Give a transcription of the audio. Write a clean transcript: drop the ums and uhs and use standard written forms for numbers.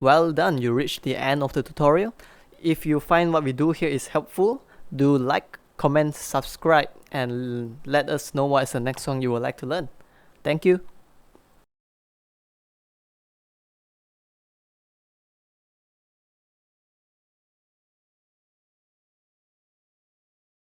Well done, you reached the end of the tutorial. If you find what we do here is helpful, do like, comment, subscribe, and let us know what is the next song you would like to learn. Thank you.